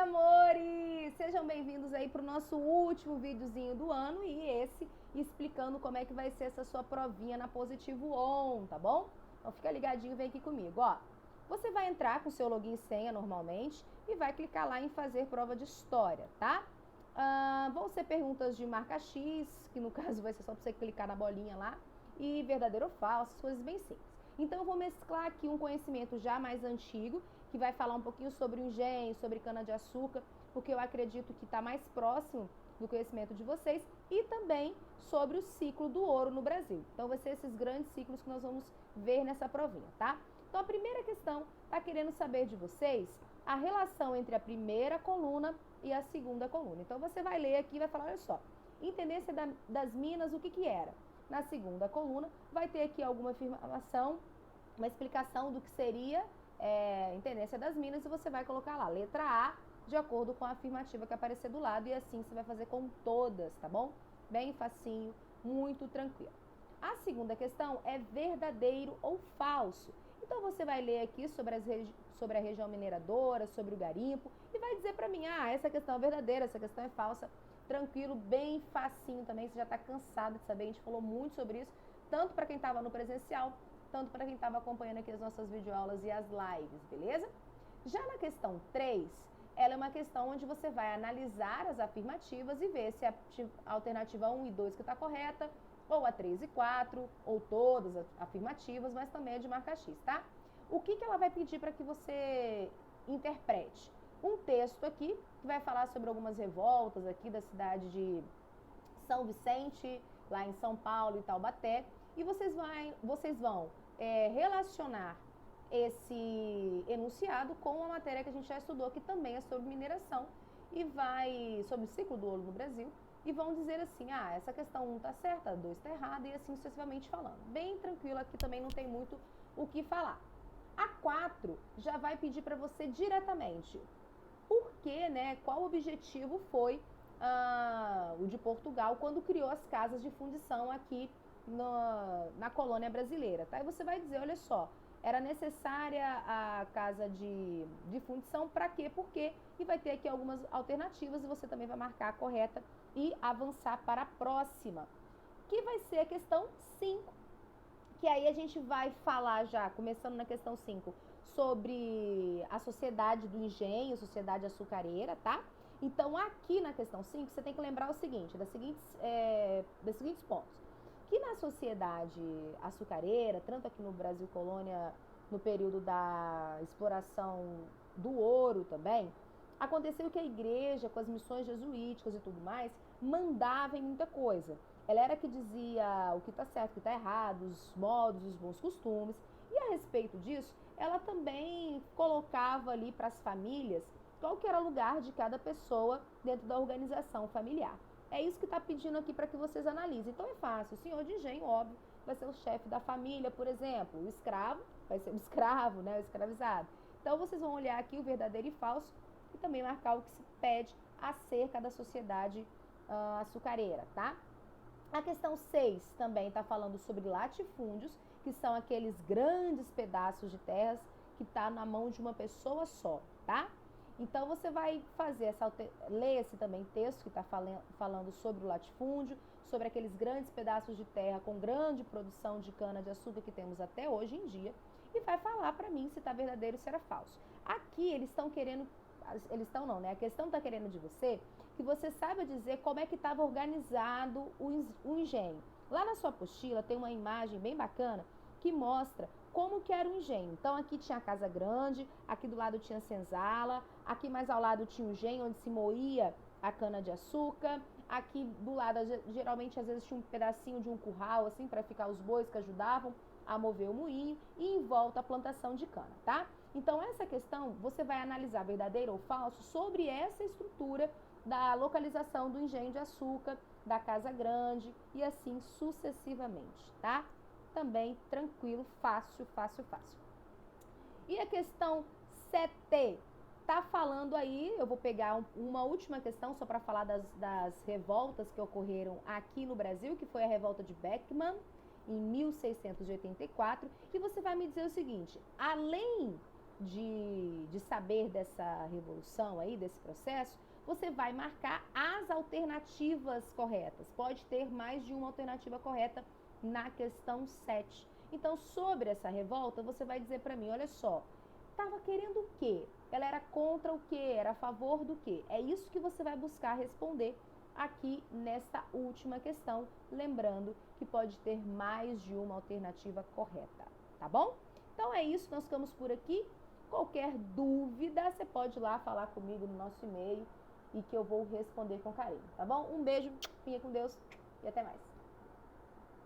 amores! Sejam bem-vindos aí para o nosso último videozinho do ano e esse explicando como é que vai ser essa sua provinha na Positivo On, tá bom? Então fica ligadinho, vem aqui comigo, ó. Você vai entrar com seu login e senha normalmente e vai clicar lá em fazer prova de história, tá? Vão ser perguntas de marca X, que no caso vai ser só para você clicar na bolinha lá, e verdadeiro ou falso, coisas bem simples. Então eu vou mesclar aqui um conhecimento já mais antigo, que vai falar um pouquinho sobre o engenho, sobre cana-de-açúcar, porque eu acredito que está mais próximo do conhecimento de vocês, e também sobre o ciclo do ouro no Brasil. Então vai ser esses grandes ciclos que nós vamos ver nessa provinha, tá? Então a primeira questão está querendo saber de vocês a relação entre a primeira coluna e a segunda coluna. Então você vai ler aqui e vai falar, olha só, intendência das minas, o que era? Na segunda coluna vai ter aqui alguma afirmação, uma explicação do que seria intendência das minas, e você vai colocar lá, letra A, de acordo com a afirmativa que aparecer do lado, e assim você vai fazer com todas, tá bom? Bem facinho, muito tranquilo. A segunda questão é verdadeiro ou falso. Então você vai ler aqui sobre a região mineradora, sobre o garimpo, e vai dizer para mim, essa questão é verdadeira, essa questão é falsa. Tranquilo, bem facinho também, você já está cansado de saber, a gente falou muito sobre isso, tanto para quem estava no presencial, tanto para quem estava acompanhando aqui as nossas videoaulas e as lives, beleza? Já na questão 3, ela é uma questão onde você vai analisar as afirmativas e ver se a alternativa 1 e 2 que está correta, ou a 3 e 4, ou todas as afirmativas, mas também é de marca X, tá? O que ela vai pedir para que você interprete? Um texto aqui que vai falar sobre algumas revoltas aqui da cidade de São Vicente, lá em São Paulo e Taubaté, e vocês vão relacionar esse enunciado com a matéria que a gente já estudou, que também é sobre mineração, e vai sobre o ciclo do ouro no Brasil, e vão dizer assim, essa questão 1 está certa, a 2 está errada, e assim sucessivamente falando. Bem tranquilo, aqui também não tem muito o que falar. A 4 já vai pedir para você diretamente por que, né, qual o objetivo foi o de Portugal quando criou as casas de fundição aqui na colônia brasileira, tá? E você vai dizer, olha só, era necessária a casa de fundição para quê? Por quê? E vai ter aqui algumas alternativas e você também vai marcar a correta e avançar para a próxima, que vai ser a questão 5, que aí a gente vai falar já, começando na questão 5, sobre a sociedade do engenho, sociedade açucareira, tá? Então, aqui na questão 5, você tem que lembrar o seguinte, dos seguintes pontos. Que na sociedade açucareira, tanto aqui no Brasil colônia, no período da exploração do ouro também, aconteceu que a igreja, com as missões jesuíticas e tudo mais, mandava em muita coisa. Ela era que dizia o que está certo, o que está errado, os modos, os bons costumes. E a respeito disso, ela também colocava ali para as famílias qual que era o lugar de cada pessoa dentro da organização familiar. É isso que está pedindo aqui para que vocês analisem. Então é fácil, o senhor de engenho, óbvio, vai ser o chefe da família, por exemplo. O escravo vai ser o escravo, né, o escravizado. Então vocês vão olhar aqui o verdadeiro e falso e também marcar o que se pede acerca da sociedade açucareira, tá? A questão 6 também está falando sobre latifúndios, que são aqueles grandes pedaços de terras que está na mão de uma pessoa só, tá? Então você vai fazer ler esse também texto que está falando sobre o latifúndio, sobre aqueles grandes pedaços de terra com grande produção de cana-de-açúcar que temos até hoje em dia, e vai falar para mim se está verdadeiro ou se era falso. Aqui eles estão querendo, a questão está querendo de você que você saiba dizer como é que estava organizado o engenho. Lá na sua apostila tem uma imagem bem bacana que mostra como que era o engenho. Então aqui tinha a casa grande, aqui do lado tinha a senzala, aqui mais ao lado tinha o engenho onde se moía a cana de açúcar, aqui do lado geralmente às vezes tinha um pedacinho de um curral assim para ficar os bois que ajudavam a mover o moinho, e em volta a plantação de cana, tá? Então essa questão você vai analisar verdadeiro ou falso sobre essa estrutura da localização do engenho de açúcar, da casa grande e assim sucessivamente, tá? Também tranquilo, fácil, fácil, fácil. E a questão 7 tá falando aí, eu vou pegar uma última questão só para falar das revoltas que ocorreram aqui no Brasil, que foi a revolta de Beckman em 1684, e você vai me dizer o seguinte, além de saber dessa revolução aí, desse processo, você vai marcar as alternativas corretas. Pode ter mais de uma alternativa correta na questão 7. Então, sobre essa revolta, você vai dizer para mim, olha só, estava querendo o quê? Ela era contra o quê? Era a favor do quê? É isso que você vai buscar responder aqui nesta última questão, lembrando que pode ter mais de uma alternativa correta, tá bom? Então é isso, nós ficamos por aqui. Qualquer dúvida, você pode ir lá falar comigo no nosso e-mail e que eu vou responder com carinho, tá bom? Um beijo, fiquem com Deus e até mais.